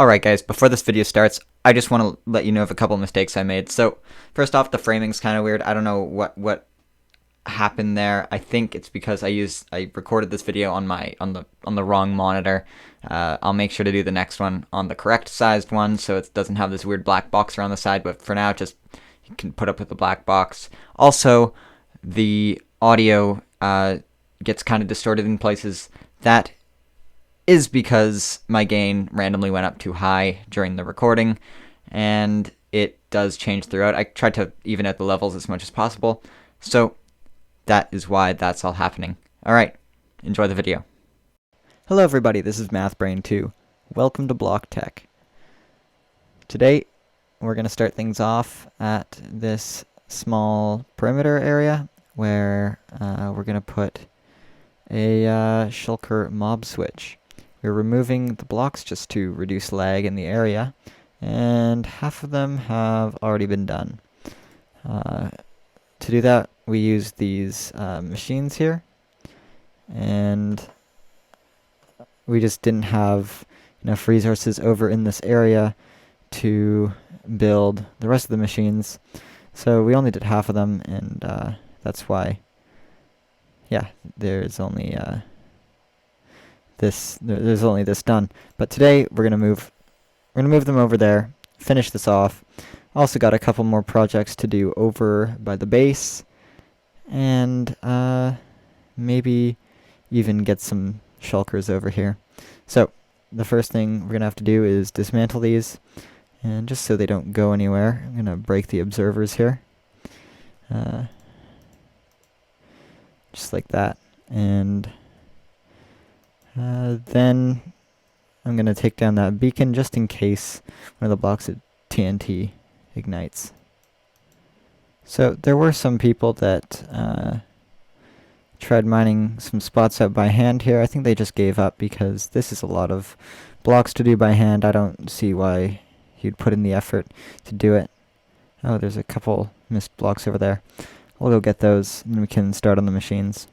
Alright guys, before this video starts, I just want to let you know of a couple mistakes I made. So, first off, the framing's kind of weird. I don't know what happened there. I think it's because I recorded this video on the wrong monitor. I'll make sure to do the next one on the correct sized one so it doesn't have this weird black box around the side, but for now just you can put up with the black box. Also, the audio gets kind of distorted in places. That is because my gain randomly went up too high during the recording, and it does change throughout. I tried to even out the levels as much as possible, so that is why that's all happening. Alright, enjoy the video. Hello everybody, this is MathBrain2. Welcome to BlockTech. Today, we're going to start things off at this small perimeter area where we're going to put a Shulker mob switch. We're removing the blocks just to reduce lag in the area, and half of them have already been done. To do that, we use these machines here, and we just didn't have enough resources over in this area to build the rest of the machines, so we only did half of them, and that's why, yeah, there's only this done. But today we're gonna move them over there, finish this off. Also got a couple more projects to do over by the base, and maybe even get some shulkers over here. So the first thing we're gonna have to do is dismantle these, and just so they don't go anywhere, I'm gonna break the observers here, just like that, and then I'm going to take down that beacon just in case one of the blocks of TNT ignites. So there were some people that tried mining some spots out by hand here. I think they just gave up because this is a lot of blocks to do by hand. I don't see why you'd put in the effort to do it. Oh, there's a couple missed blocks over there. We'll go get those and we can start on the machines.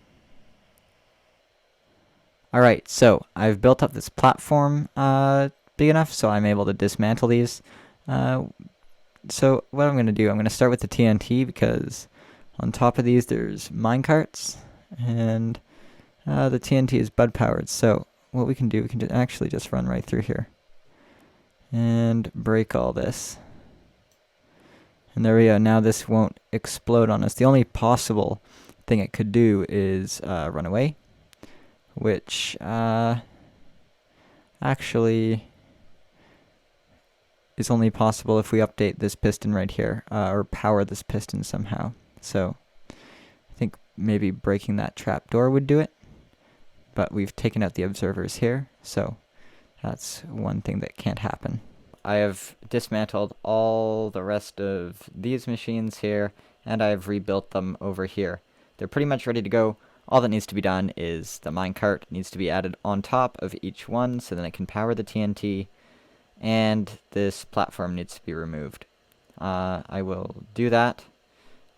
Alright, so I've built up this platform big enough so I'm able to dismantle these. So what I'm going to do, I'm going to start with the TNT because on top of these there's minecarts, and the TNT is bud powered. So what we can do, we can actually just run right through here and break all this. And there we go, now this won't explode on us. The only possible thing it could do is run away, which actually is only possible if we update this piston right here, or power this piston somehow. So I think maybe breaking that trapdoor would do it, but we've taken out the observers here, so that's one thing that can't happen. I have dismantled all the rest of these machines here, and I've rebuilt them over here. They're pretty much ready to go. All that needs to be done is the minecart needs to be added on top of each one so then it can power the TNT, and this platform needs to be removed. I will do that,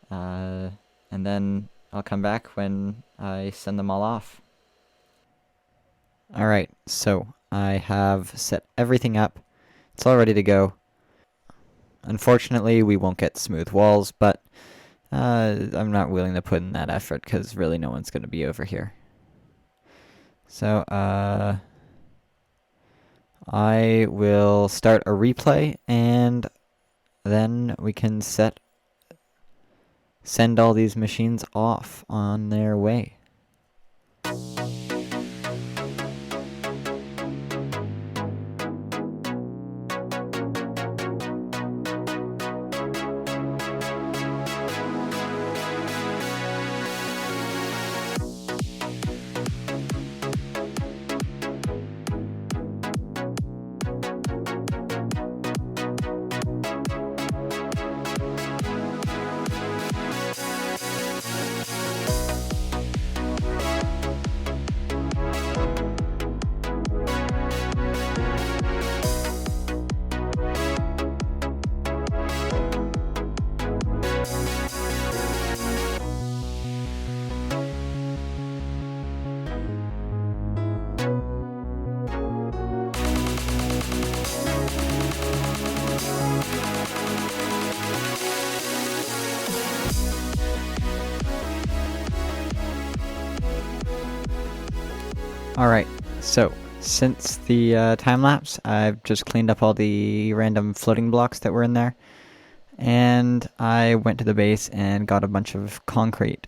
and then I'll come back when I send them all off. Alright, so I have set everything up. It's all ready to go. Unfortunately, we won't get smooth walls, but I'm not willing to put in that effort because really no one's going to be over here. So I will start a replay, and then we can send all these machines off on their way. Alright, so since the time lapse, I've just cleaned up all the random floating blocks that were in there, and I went to the base and got a bunch of concrete.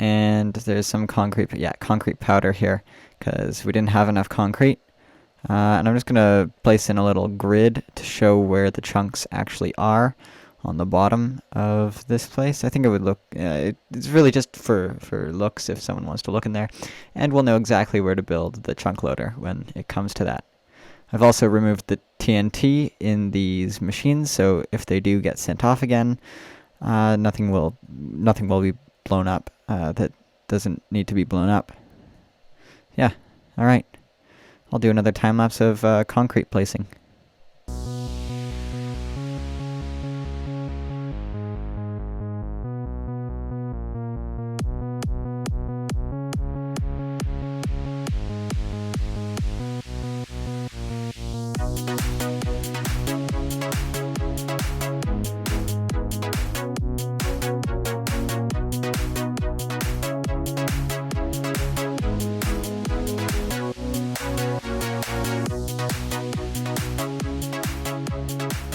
And there's some concrete powder here, because we didn't have enough concrete. And I'm just gonna place in a little grid to show where the chunks actually are on the bottom of this place. I think it would look, it's really just for looks if someone wants to look in there. And we'll know exactly where to build the chunk loader when it comes to that. I've also removed the TNT in these machines, so if they do get sent off again, nothing will be blown up that doesn't need to be blown up. Yeah, alright. I'll do another time lapse of concrete placing.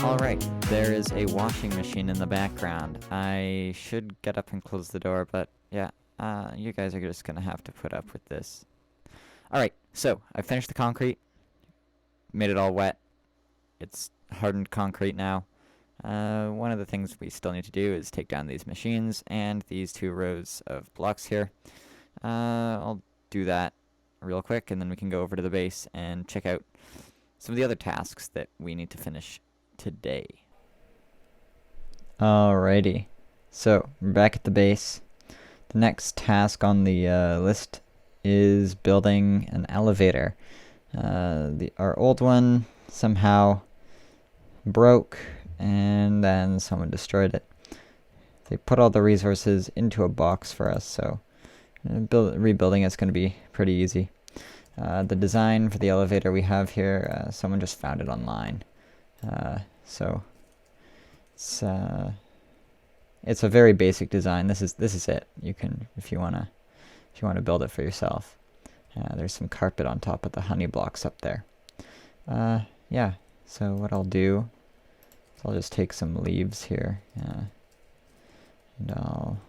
Alright, there is a washing machine in the background. I should get up and close the door, but yeah, you guys are just gonna have to put up with this. Alright, so I finished the concrete, made it all wet. It's hardened concrete now. One of the things we still need to do is take down these machines and these 2 rows of blocks here. I'll do that real quick, and then we can go over to the base and check out some of the other tasks that we need to finish today. Alrighty, so we're back at the base. The next task on the list is building an elevator. Our old one somehow broke, and then someone destroyed it. They put all the resources into a box for us, so rebuilding it's going to be pretty easy. The design for the elevator we have here, someone just found it online. So it's a very basic design. This is it. You can, if you wanna build it for yourself. There's some carpet on top of the honey blocks up there. Yeah. So what I'll do is I'll just take some leaves here, and I'll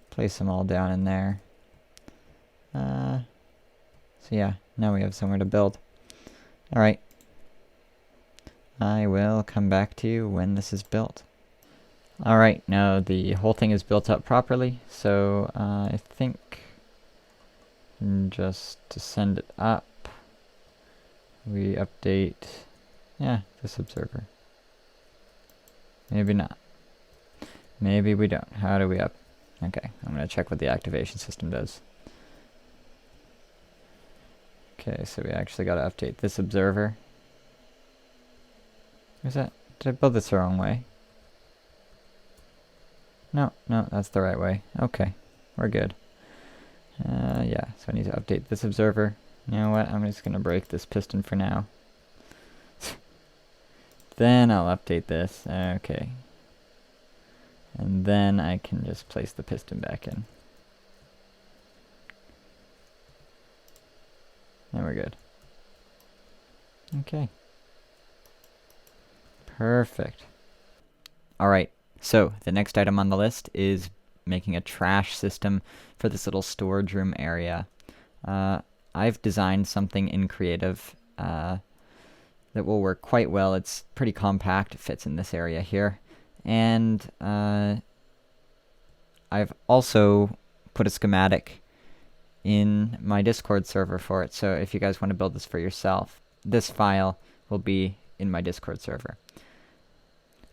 place them all down in there. So yeah, now we have somewhere to build. All right. I will come back to you when this is built. Alright, now the whole thing is built up properly, so I think just to send it up, we update, this observer. Maybe not. Maybe we don't. How do we Okay, I'm going to check what the activation system does. Okay, so we actually got to update this observer. Is that? Did I build this the wrong way? No, that's the right way. Okay, we're good. Yeah, so I need to update this observer. You know what? I'm just going to break this piston for now. Then I'll update this. Okay. And then I can just place the piston back in. And we're good. Okay. Perfect. Alright, so the next item on the list is making a trash system for this little storage room area. I've designed something in Creative that will work quite well. It's pretty compact, it fits in this area here. And I've also put a schematic in my Discord server for it, so if you guys want to build this for yourself, this file will be in my Discord server.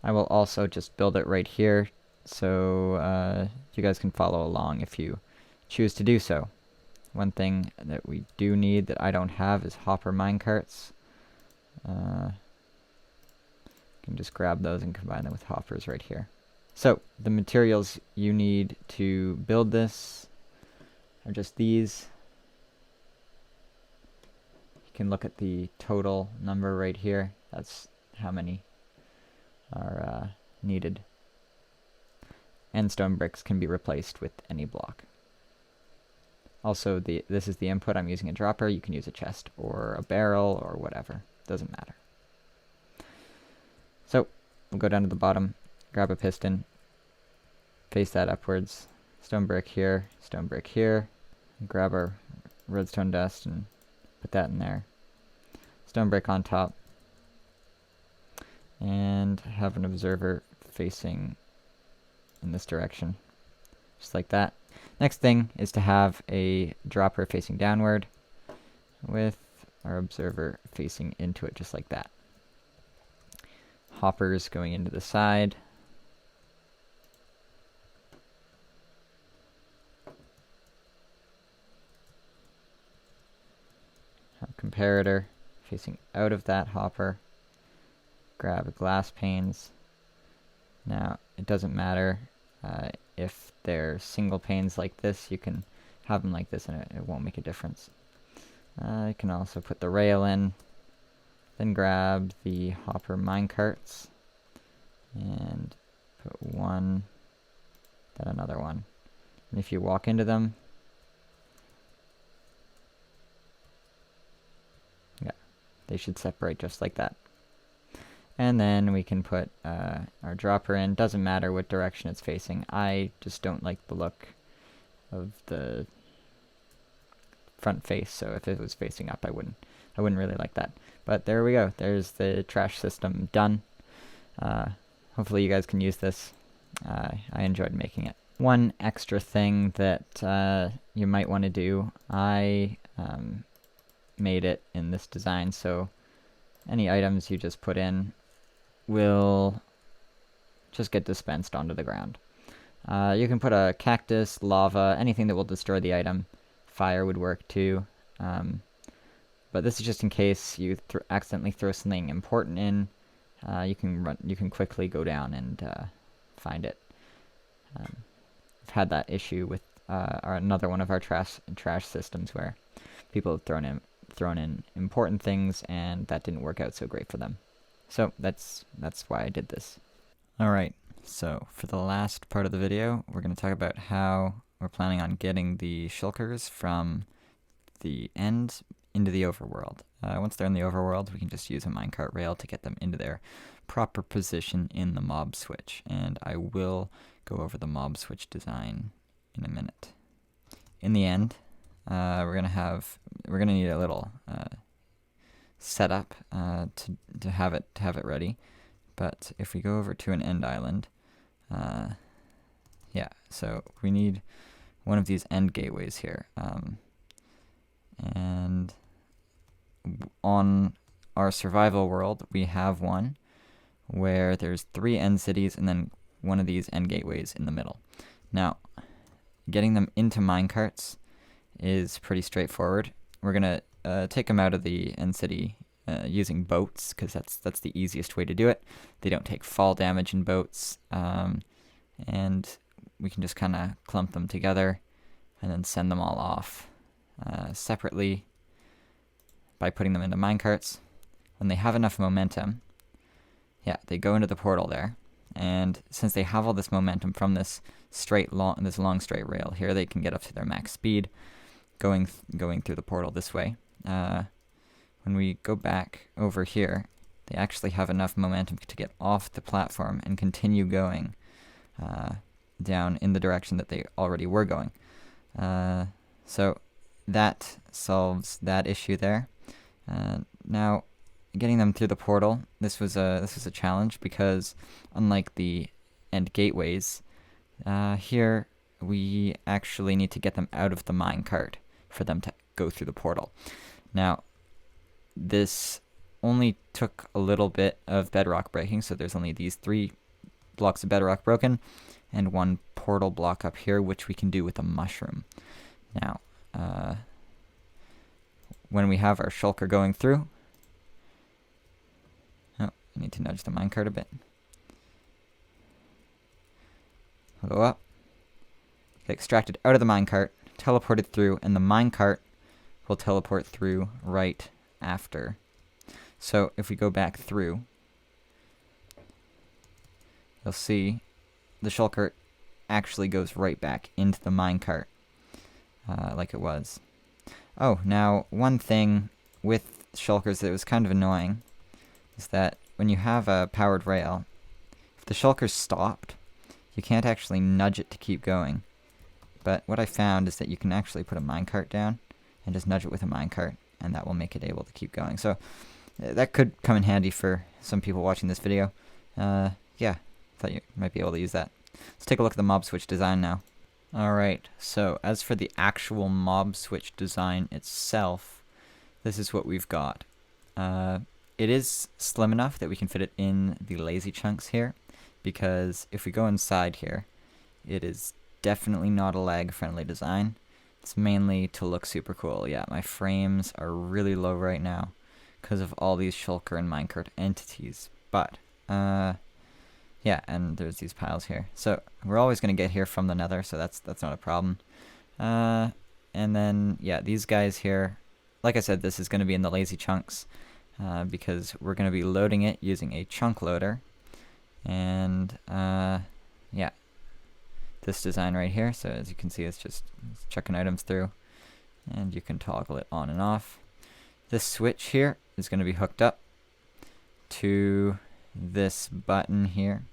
I will also just build it right here, so you guys can follow along if you choose to do so. One thing that we do need that I don't have is hopper minecarts. You can just grab those and combine them with hoppers right here. So, the materials you need to build this are just these. You can look at the total number right here. That's how many are needed. And stone bricks can be replaced with any block. Also, this is the input. I'm using a dropper. You can use a chest or a barrel or whatever. Doesn't matter. So we'll go down to the bottom, grab a piston, face that upwards, stone brick here, grab our redstone dust and put that in there. Stone brick on top, and have an observer facing in this direction, just like that. Next thing is to have a dropper facing downward with our observer facing into it, just like that. Hoppers going into the side. Our comparator facing out of that hopper. Grab glass panes. Now, it doesn't matter if they're single panes like this. You can have them like this and it won't make a difference. You can also put the rail in. Then grab the hopper minecarts and put one, then another one. And if you walk into them, yeah, they should separate just like that. And then we can put our dropper in. Doesn't matter what direction it's facing. I just don't like the look of the front face, so if it was facing up, I wouldn't really like that. But there we go. There's the trash system done. Hopefully you guys can use this. I enjoyed making it. One extra thing that you might want to do, I made it in this design, so any items you just put in will just get dispensed onto the ground. You can put a cactus, lava, anything that will destroy the item. Fire would work too. But this is just in case you accidentally throw something important in. You can quickly go down and find it. I've had that issue with another one of our trash systems where people have thrown in important things and that didn't work out so great for them. So that's why I did this. Alright, so for the last part of the video, we're going to talk about how we're planning on getting the shulkers from the end into the overworld. Once they're in the overworld, we can just use a minecart rail to get them into their proper position in the mob switch. And I will go over the mob switch design in a minute. In the end, we're gonna need a little setup to have it ready. But if we go over to an end island, yeah, so we need one of these end gateways here. And on our survival world, we have one where there's 3 end cities and then one of these end gateways in the middle. Now, getting them into minecarts is pretty straightforward. We're gonna take them out of the end city using boats, because that's the easiest way to do it. They don't take fall damage in boats, and we can just kind of clump them together and then send them all off separately by putting them into minecarts. When they have enough momentum, yeah, they go into the portal there, and since they have all this momentum from this long straight rail here, they can get up to their max speed going through the portal this way. When we go back over here, they actually have enough momentum to get off the platform and continue going down in the direction that they already were going. So that solves that issue there. Now, getting them through the portal, this was a challenge, because unlike the end gateways, here we actually need to get them out of the minecart for them to go through the portal. Now, this only took a little bit of bedrock breaking, so there's only these 3 blocks of bedrock broken and 1 portal block up here, which we can do with a mushroom. Now, when we have our shulker going through, oh, I need to nudge the minecart a bit. We'll go up, get extracted out of the minecart, teleported through, and the minecart will teleport through right after. So if we go back through, you'll see the shulker actually goes right back into the minecart. like it was. Oh, now one thing with shulkers that was kind of annoying is that when you have a powered rail, if the shulker stopped, you can't actually nudge it to keep going. But what I found is that you can actually put a minecart down and just nudge it with a minecart, and that will make it able to keep going. So that could come in handy for some people watching this video. Yeah, thought you might be able to use that. Let's take a look at the mob switch design now. Alright, so as for the actual mob switch design itself, this is what we've got. It is slim enough that we can fit it in the lazy chunks here, because if we go inside here, it is definitely not a lag-friendly design. It's mainly to look super cool. Yeah, my frames are really low right now because of all these shulker and minecart entities. But, yeah, and there's these piles here. So we're always going to get here from the nether, so that's not a problem. And then, yeah, these guys here, like I said, this is going to be in the lazy chunks because we're going to be loading it using a chunk loader. And, yeah, this design right here. So as you can see, it's chucking items through, and you can toggle it on and off. This switch here is going to be hooked up to this button here.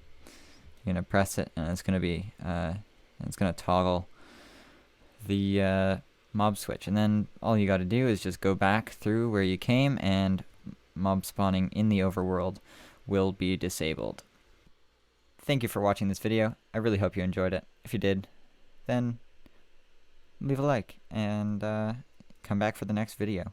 You're going to press it, and it's going to be it's going to toggle the mob switch, and then all you got to do is just go back through where you came, and mob spawning in the overworld will be disabled. Thank you for watching this video. I really hope you enjoyed it. If you did, then leave a like and come back for the next video.